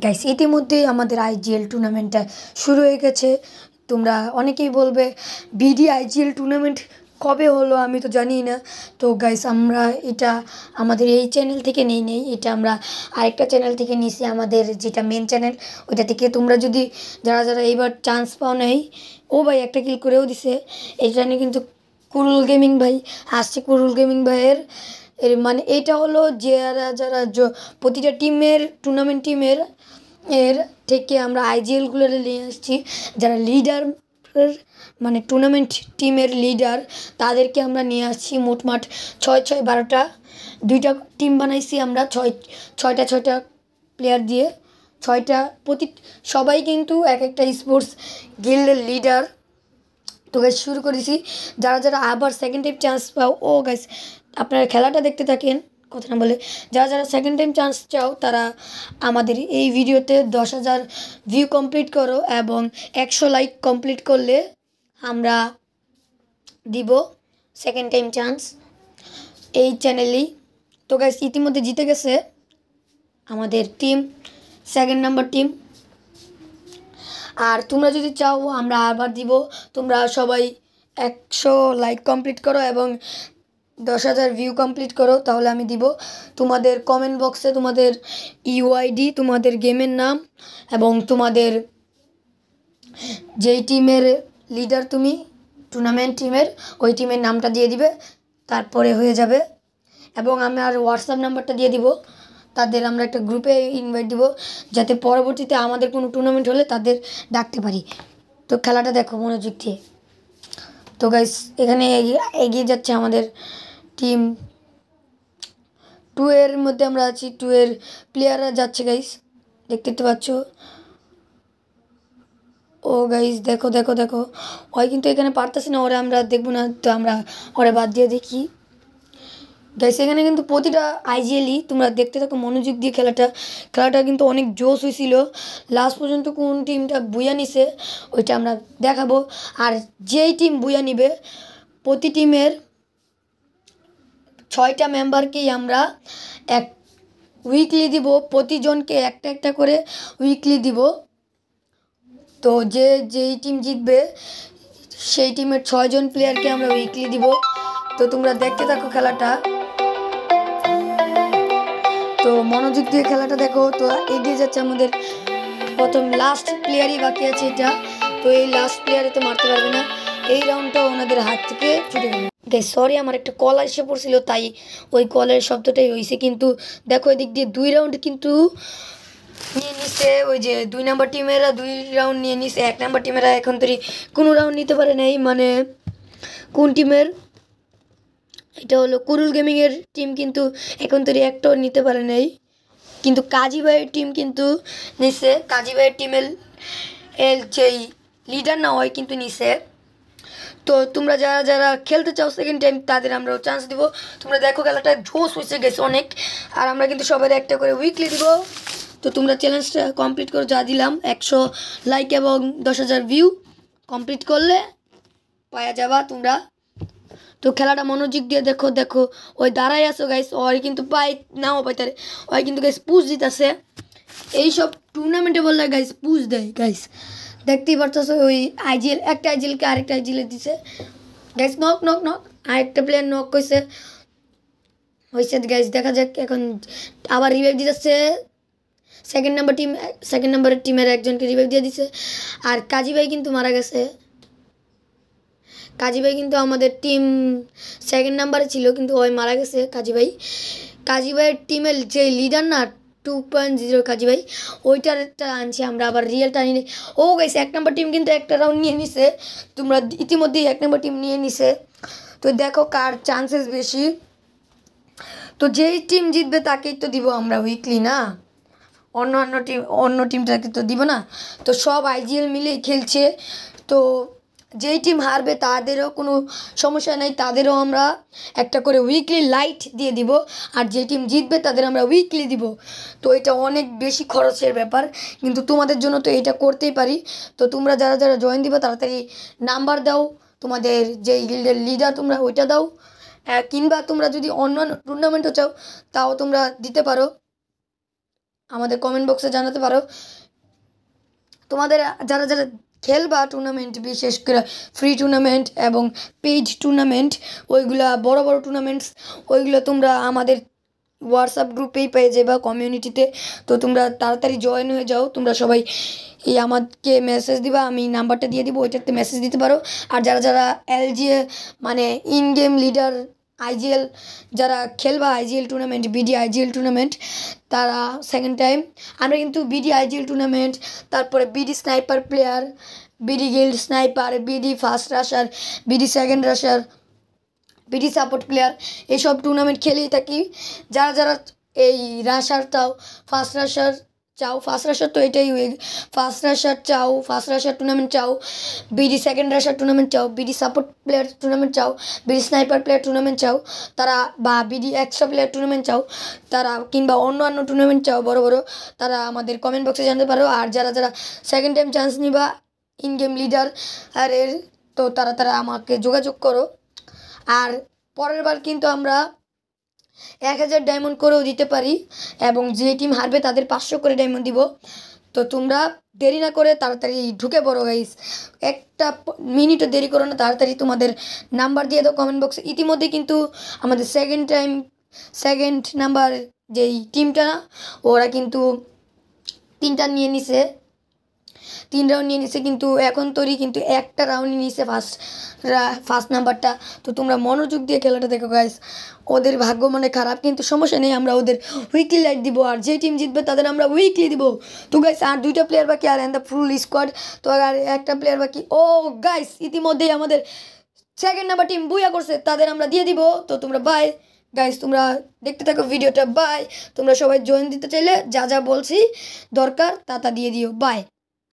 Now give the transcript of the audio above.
Guys ইতিমধ্যেই আমাদের IGL টুর্নামেন্টটা শুরু হয়ে গেছে। তোমরা অনেকেই বলবে বিডি আইজিএল টুর্নামেন্ট কবে হলো, আমি তো জানি না। তো গাইস আমরা এটা আমাদের এই চ্যানেল থেকে নেই, এটা আমরা আরেকটা চ্যানেল থেকে নিয়েছি, আমাদের যেটা মেন চ্যানেল ওইটা থেকে। তোমরা যদি যারা যারা এইবার চান্স পাও নাই, ও ভাই একটা কিল করেও দিছে। এটা নিয়ে কিন্তু কুরুল গেমিং ভাই আসছে। কুরুল গেমিং ভাইয়ের মানে এটা হলো যারা যারা প্রতিটা টিমের টুর্নামেন্ট টিমের এর থেকে আমরা আইজিএলগুলো নিয়ে আসছি। যারা লিডার মানে টুর্নামেন্ট টিমের লিডার তাদেরকে আমরা নিয়ে আসছি। মোটমাট 6-6-12টা দুইটা টিম বানাইছি আমরা, ছয়টা প্লেয়ার দিয়ে ছয়টা প্রতি সবাই কিন্তু এক একটা স্পোর্টস গিল্ডের লিডার। তো গাইস শুরু করেছি। যারা যারা আবার সেকেন্ড টাইম চান্স পাও, ও গাইস আপনারা খেলাটা দেখতে থাকেন কথা না বলে। যারা যারা সেকেন্ড টাইম চান্স চাও তারা আমাদের এই ভিডিওতে 10,000 ভিউ কমপ্লিট করো এবং 100 লাইক কমপ্লিট করলে আমরা দিব সেকেন্ড টাইম চান্স এই চ্যানেলেই। তো গাইস ইতিমধ্যে জিতে গেছে আমাদের টিম, সেকেন্ড নাম্বার টিম। আর তোমরা যদি চাও আমরা আবার দিব, তোমরা সবাই 100 লাইক কমপ্লিট করো এবং 10,000 ভিউ কমপ্লিট করো, তাহলে আমি দিব। তোমাদের কমেন্ট বক্সে তোমাদের ইউআইডি, তোমাদের গেমের নাম এবং তোমাদের যেই টিমের লিডার তুমি টুর্নামেন্ট টিমের ওই টিমের নামটা দিয়ে দিবে, তারপরে হয়ে যাবে। এবং আমার হোয়াটসঅ্যাপ নাম্বারটা দিয়ে দিব, তাদের আমরা একটা গ্রুপে ইনভাইট দিব যাতে পরবর্তীতে আমাদের কোনো টুর্নামেন্ট হলে তাদের ডাকতে পারি। তো খেলাটা দেখো মনোযোগ দিয়ে। তো গাইস এখানে এগিয়ে যাচ্ছে আমাদের টিম 2 এর মধ্যে আমরা আছি। 2 এর প্লেয়াররা যাচ্ছে গাইস, দেখতে পাচ্ছ। ও গাইস দেখো দেখো দেখো, ওই কিন্তু এখানে পারতেছে না, ওরা আমরা দেখবো না, তো আমরা ওরা বাদ দিয়ে দেখি। গাইস এখানে কিন্তু প্রতিটা আইজিএলই তোমরা দেখতে থাকো মনোযোগ দিয়ে। খেলাটা কিন্তু অনেক জোশ হয়েছিল। লাস্ট পর্যন্ত কোন টিমটা বুয়া নিছে ওইটা আমরা দেখাবো। আর যেই টিম বুয়া নিবে প্রতি টিমের 6টা মেম্বারকেই আমরা এক উইকলি দিব, প্রতিজনকে একটা একটা করে উইকলি দিব। তো যেই টিম জিতবে সেই টিমের 6জন প্লেয়ারকে আমরা উইকলি দিব। তো তোমরা দেখতে থাকো খেলাটা, তো মনোযোগ দিয়ে খেলাটা দেখো। তো এগিয়ে যাচ্ছে আমাদের প্রথম লাস্ট প্লেয়ারই বাকি আছে এটা। তো এই লাস্ট প্লেয়ারে তো মারতে পারবে না, এই রাউন্ডটা ওনাদের হাত থেকে ছুটে গেল। সরি আমার একটা কল এসে পড়ছিল, তাই ওই কলের শব্দটাই হয়েছে। কিন্তু দেখো এদিক দিয়ে 2 রাউন্ড কিন্তু নিয়ে নিছে। ওই যে 2 নাম্বার টিমেরা 2 রাউন্ড নিয়ে নিছে, 1 নাম্বার টিমেরা এখন তৈরি কোনো রাউন্ড নিতে পারে নাই। মানে কোন টিমের এটা হলো কুরুল গেমিংয়ের টিম, কিন্তু এখন তৈরি একটাও নিতে পারে নাই। কিন্তু কাজী ভাইয়ের টিম কিন্তু নিছে। কাজী ভাইয়ের টিমের যেই লিডার না হয় কিন্তু নিছে। তো তোমরা যারা যারা খেলতে চাও সেকেন্ড টাইম তাদের আমরাও চান্স দিব। তোমরা দেখো খেলাটা জোশ হয়েছে গেছে অনেক। আর আমরা কিন্তু সবাই একটা করে উইকলি দিব। তো তোমরা চ্যালেঞ্জটা কমপ্লিট করে যা দিলাম 100 লাইক এবং 10,000 ভিউ কমপ্লিট করলে পাওয়া যাবা তোমরা। তো খেলাটা মনোযোগ দিয়ে দেখো দেখো, ওই দাঁড়াই আসো গাইস, ওই কিন্তু পাই নাও পাইতারে, ওই কিন্তু গাইস পুশ দিতেছে। এইসব টুর্নামেন্টে বললে গাইস পুশ দেয় গাইস, দেখতেই পারতেছো। ওই আইজিএল একটা আইজিএলকে আরেকটা আইজিএলে দিছে গাইস। নক নক নক, আরেকটা প্লেয়ার নক হয়েছে গাইস। দেখা যাক এখন আবার রিভাইভ দিতেছে সেকেন্ড নাম্বারের টিমের একজনকে রিভাইভ দিয়ে দিছে। আর কাজী ভাই কিন্তু মারা গেছে। কাজী ভাই কিন্তু আমাদের টিম সেকেন্ড নাম্বারে ছিল, কিন্তু ওই মারা গেছে কাজী ভাইয়ের টিমের যে লিডার না 2.0 কাজী ভাই, ওইটারটা আনছি আমরা, আবার রিয়েলটা নিয়ে। ও গেছে 1 নাম্বার টিম কিন্তু একটা রাউন্ড নিয়ে নিছে। তোমরা ইতিমধ্যেই 1 নাম্বার টিম নিয়ে নিছে। তো দেখো কার চান্সেস বেশি। তো যেই টিম জিতবে তাকেই তো দিব আমরা উইকলি, না অন্য টিমটাকে তো দিব না। তো সব আইজিএল মিলেই খেলছে। তো যেই টিম হারবে তাদেরও কোনো সমস্যা নেই, তাদেরও আমরা একটা করে উইকলি লাইট দিয়ে দিব। আর যে টিম জিতবে তাদের আমরা উইকলি দিব। তো এটা অনেক বেশি খরচের ব্যাপার, কিন্তু তোমাদের জন্য তো এটা করতেই পারি। তো তোমরা যারা যারা জয়েন দিবে তাড়াতাড়ি নাম্বার দাও, তোমাদের যে গিল্ডের লিডার তোমরা ওইটা দাও। কিংবা তোমরা যদি অন্য টুর্নামেন্টও চাও তাও তোমরা দিতে পারো। আমাদের কমেন্ট বক্সে জানাতে পারো। তোমাদের যারা যারা খেলবা টুর্নামেন্ট, বিশেষ করে ফ্রি টুর্নামেন্ট এবং পেইড টুর্নামেন্ট, ওইগুলা বড় বড় টুর্নামেন্টস, ওইগুলো তোমরা আমাদের হোয়াটসঅ্যাপ গ্রুপেই পেয়ে যাবে কমিউনিটিতে। তো তোমরা তাড়াতাড়ি জয়েন হয়ে যাও। তোমরা সবাই এই আমাকে মেসেজ দিবা, আমি নাম্বারটা দিয়ে দিব, ওইটাতে মেসেজ দিতে পারো। আর যারা যারা এলজিএ মানে ইন গেম লিডার আইজিএল যারা খেলবা, IGL tournament, BD IGL tournament, তারা সেকেন্ড টাইম আমরা কিন্তু বিডি আইজিএল টুর্নামেন্ট, তারপরে BD sniper player, BD guild sniper, BD first rusher, BD second rusher, BD support player, এইসব টুর্নামেন্ট খেলেই থাকি। যারা যারা এই রাশার চাও, ফার্স্ট রাশার চাও, ফার্স্ট রাশার তো এটাই ফার্স্ট রাশার চাও, ফার্স্ট রাশার টুর্নামেন্ট চাও, বিডি সেকেন্ড রাশার টুর্নামেন্ট চাও, বিডি সাপোর্ট প্লেয়ার টুর্নামেন্ট চাও, বিডি স্নাইপার প্লেয়ার টুর্নামেন্ট চাও, তারা বা বিডি এক্সট্রা প্লেয়ার টুর্নামেন্ট চাও, তারা কিংবা অন্য টুর্নামেন্ট চাও বড় বড়, তারা আমাদের কমেন্ট বক্সে জানতে পারো। আর যারা যারা সেকেন্ড টাইম চান্স নিবা ইন গেম লিডার আর এর, তো তারা আমাকে যোগাযোগ করো। আর পরের বার কিন্তু আমরা 1000 ডায়মন্ড করেও দিতে পারি, এবং যে টিম হারবে তাদের 500 করে ডায়মন্ড দিব। তো তোমরা দেরি না করে তাড়াতাড়ি ঢুকে পড়ো গাইস, একটা মিনিটও দেরি করো না, তাড়াতাড়ি তোমাদের নাম্বার দিয়ে দাও কমেন্ট বক্সে। ইতিমধ্যে কিন্তু আমাদের সেকেন্ড নাম্বার যেই টিমটা, ওরা কিন্তু 3 রাউন্ড নিয়ে নিছে, কিন্তু এখন তৈরি কিন্তু একটা রাউন্ডই নিছে ফার্স্ট নাম্বারটা। তো তোমরা মনোযোগ দিয়ে খেলাটা দেখো গাইস। ওদের ভাগ্য মনে খারাপ, কিন্তু সমস্যা নেই, আমরা ওদের উইকলি লাইট দিব, আর যে টিম জিতবে তাদের আমরা উইকলি দিব। তো গাইস আর 2টা প্লেয়ার বাকি, আর দ্য ফুল স্কোয়াড, তো আর একটা প্লেয়ার বাকি। ও গাইস ইতিমধ্যেই আমাদের সেকেন্ড নাম্বার টিম বুইয়া করছে, তাদের আমরা দিয়ে দিব। তো তোমরা বাই গাইস, তোমরা দেখতে থাকো ভিডিওটা, বাই। তোমরা সবাই জয়েন দিতে চাইলে যা যা বলছি দরকার তা দিয়ে দিও, বাই।